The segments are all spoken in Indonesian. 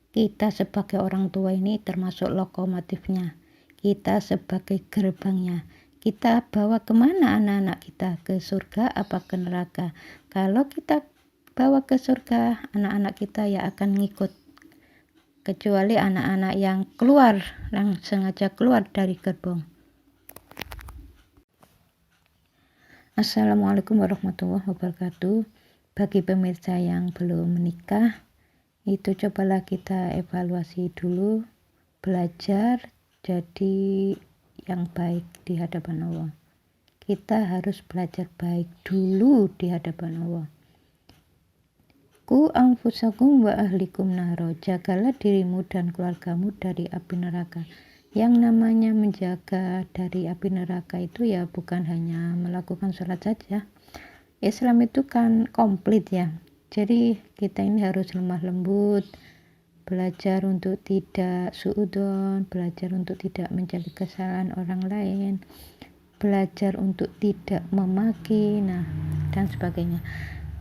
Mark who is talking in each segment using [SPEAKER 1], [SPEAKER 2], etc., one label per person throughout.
[SPEAKER 1] Kita sebagai orang tua ini termasuk lokomotifnya. Kita sebagai gerbangnya. Kita bawa kemana anak-anak kita? Ke surga apa ke neraka? Kalau kita bawa ke surga, anak-anak kita ya akan ngikut. Kecuali anak-anak yang sengaja keluar dari gerbong. Assalamualaikum warahmatullahi wabarakatuh. Bagi pemirsa yang belum menikah, itu cobalah kita evaluasi dulu, belajar jadi yang baik di hadapan Allah. Kita harus belajar baik dulu di hadapan Allah. Ku anfusakum wa ahlikum naro, jagalah dirimu dan keluargamu dari api neraka. Yang namanya menjaga dari api neraka itu ya bukan hanya melakukan sholat saja. Islam itu kan komplit ya. Jadi kita ini harus lemah lembut, belajar untuk tidak suudzon, belajar untuk tidak mencari kesalahan orang lain, belajar untuk tidak memaki, dan sebagainya.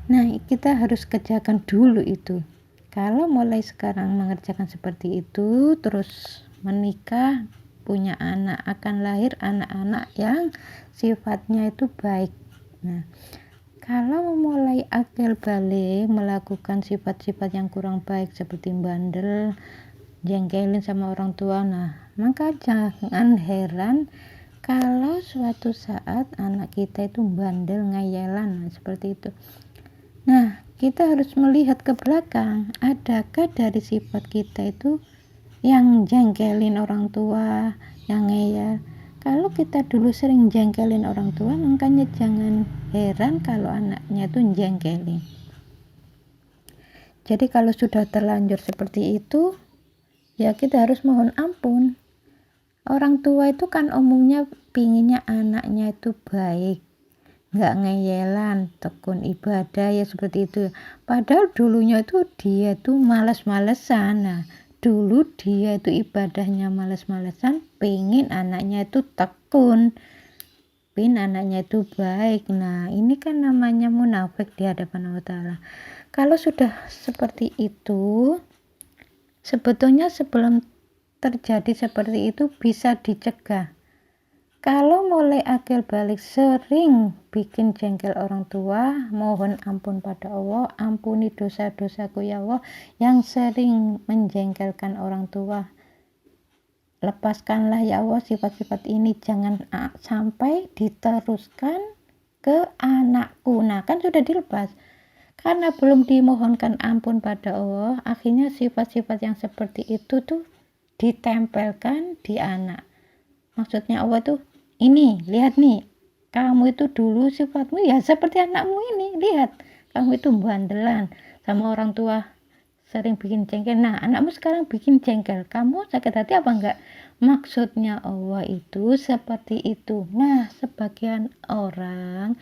[SPEAKER 1] Nah, kita harus kerjakan dulu itu. Kalau mulai sekarang mengerjakan seperti itu, terus menikah, punya anak, akan lahir anak-anak yang sifatnya itu baik. Nah, kalau mulai akil balik melakukan sifat-sifat yang kurang baik seperti bandel, jengkelin sama orang tua, maka jangan heran kalau suatu saat anak kita itu bandel, ngayelan, seperti itu. Nah, kita harus melihat ke belakang, adakah dari sifat kita itu yang jengkelin orang tua, yang ngeyel. Kalau kita dulu sering jengkelin orang tua, makanya jangan heran kalau anaknya itu jengkelin. Jadi kalau sudah terlanjur seperti itu, ya kita harus mohon ampun. Orang tua itu kan umumnya pinginnya anaknya itu baik, nggak ngeyelan, tekun ibadah, ya seperti itu. Padahal dulunya itu dia tuh malas-malesan. Dulu dia itu ibadahnya malas-malesan, pengen anaknya itu tekun, pengen anaknya itu baik. Ini kan namanya munafik di hadapan Allah Ta'ala. Kalau sudah seperti itu, sebetulnya sebelum terjadi seperti itu bisa dicegah. Kalau mulai akil balik sering bikin jengkel orang tua, mohon ampun pada Allah, ampuni dosa-dosaku ya Allah yang sering menjengkelkan orang tua. Lepaskanlah ya Allah sifat-sifat ini, jangan sampai diteruskan ke anakku. Kan sudah dilepas. Karena belum dimohonkan ampun pada Allah, akhirnya sifat-sifat yang seperti itu tuh ditempelkan di anak. Maksudnya Allah tuh, ini lihat nih, kamu itu dulu sifatmu ya seperti anakmu ini, lihat kamu itu bandelan sama orang tua, sering bikin jengkel. Anakmu sekarang bikin jengkel, kamu sakit hati apa enggak? Maksudnya Allah itu seperti itu. Sebagian orang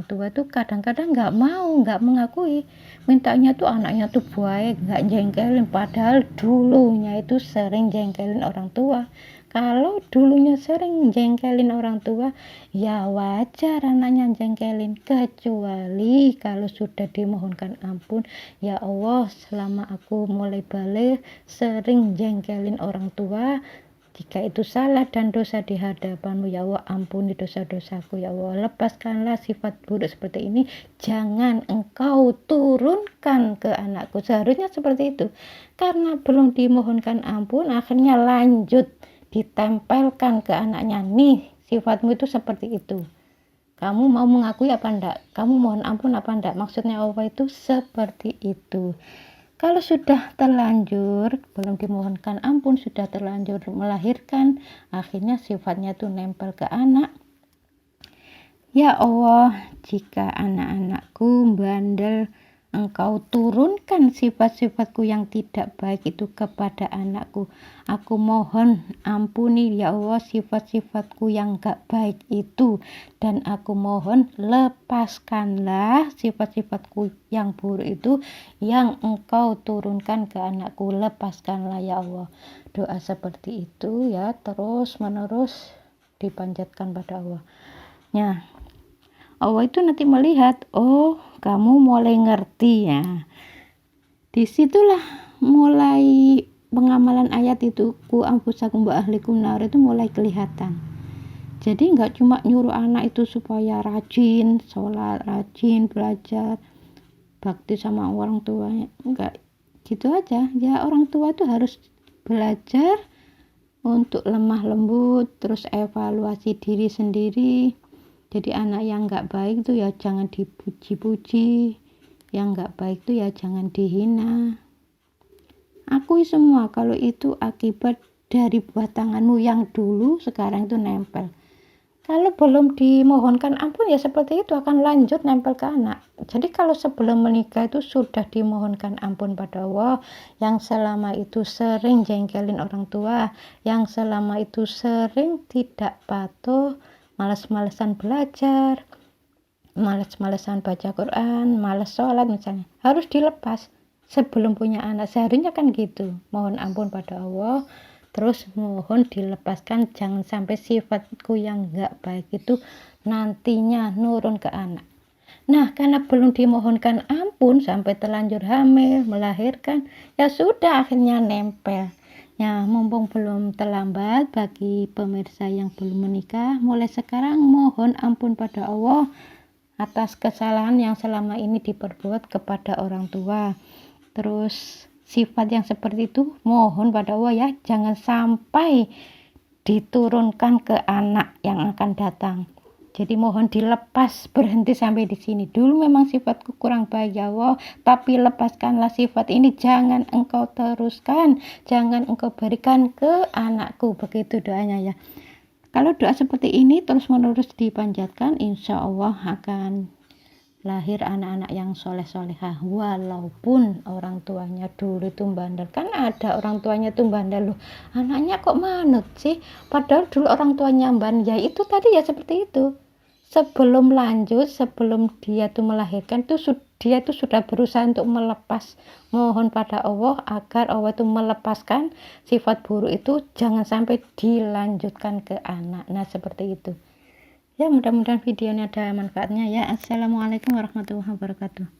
[SPEAKER 1] tua itu kadang-kadang nggak mengakui, mintanya tuh anaknya tuh baik, nggak jengkelin, padahal dulunya itu sering jengkelin orang tua. Kalau dulunya sering jengkelin orang tua, ya wajar anaknya jengkelin, kecuali kalau sudah dimohonkan ampun, ya Allah selama aku mulai balik sering jengkelin orang tua, jika itu salah dan dosa di hadapanmu ya Allah, ampuni dosa-dosaku ya Allah, lepaskanlah sifat buruk seperti ini, jangan engkau turunkan ke anakku. Seharusnya seperti itu. Karena belum dimohonkan ampun, akhirnya lanjut ditempelkan ke anaknya, nih sifatmu itu seperti itu, kamu mau mengakui apa enggak, kamu mohon ampun apa enggak. Maksudnya Allah itu seperti itu. Kalau sudah terlanjur belum dimohonkan ampun, sudah terlanjur melahirkan, akhirnya sifatnya itu nempel ke anak. Ya Allah, jika anak-anakku bandel, Engkau turunkan sifat-sifatku yang tidak baik itu kepada anakku. Aku mohon ampuni ya Allah sifat-sifatku yang gak baik itu. Dan aku mohon lepaskanlah sifat-sifatku yang buruk itu yang Engkau turunkan ke anakku. Lepaskanlah ya Allah. Doa seperti itu ya terus menerus dipanjatkan pada Allah. Allah itu nanti melihat, oh kamu mulai ngerti ya. Disitulah mulai ayat itu ku anfusakum wa ahlikum nar itu mulai kelihatan. Jadi nggak cuma nyuruh anak itu supaya rajin sholat, rajin belajar, bakti sama orang tuanya, enggak gitu aja. Ya orang tua itu harus belajar untuk lemah lembut, terus evaluasi diri sendiri. Jadi anak yang nggak baik tuh ya jangan dipuji-puji, yang nggak baik tuh ya jangan dihina. Akui semua kalau itu akibat dari buat tanganmu yang dulu sekarang itu nempel. Kalau belum dimohonkan ampun ya seperti itu akan lanjut nempel ke anak. Jadi kalau sebelum menikah itu sudah dimohonkan ampun pada Allah, yang selama itu sering jengkelin orang tua, yang selama itu sering tidak patuh, malas-malesan belajar, malas-malesan baca Quran, malas sholat misalnya, harus dilepas sebelum punya anak. Seharusnya kan gitu, mohon ampun pada Allah, terus mohon dilepaskan, jangan sampai sifatku yang gak baik itu nantinya nurun ke anak. Nah, karena belum dimohonkan ampun sampai terlanjur hamil, melahirkan, ya sudah akhirnya nempel. Ya, mumpung belum terlambat bagi pemirsa yang belum menikah, mulai sekarang mohon ampun pada Allah atas kesalahan yang selama ini diperbuat kepada orang tua. Terus sifat yang seperti itu mohon pada Allah ya jangan sampai diturunkan ke anak yang akan datang. Jadi mohon dilepas, berhenti sampai di sini. Dulu memang sifatku kurang baik ya Allah, tapi lepaskanlah sifat ini, jangan engkau teruskan, jangan engkau berikan ke anakku. Begitu doanya ya. Kalau doa seperti ini terus menerus dipanjatkan, insya Allah akan lahir anak-anak yang soleh-solehah, walaupun orang tuanya dulu itu bandel. Kan ada orang tuanya tuh bandel loh, anaknya kok manut sih, padahal dulu orang tuanya bandel. Ya itu tadi ya seperti itu, sebelum lanjut, sebelum dia tuh melahirkan tuh dia tuh sudah berusaha untuk melepas. Mohon pada Allah agar Allah itu melepaskan sifat buruk itu, jangan sampai dilanjutkan ke anak. Nah seperti itu ya, mudah-mudahan videonya ada manfaatnya ya. Assalamualaikum warahmatullahi wabarakatuh.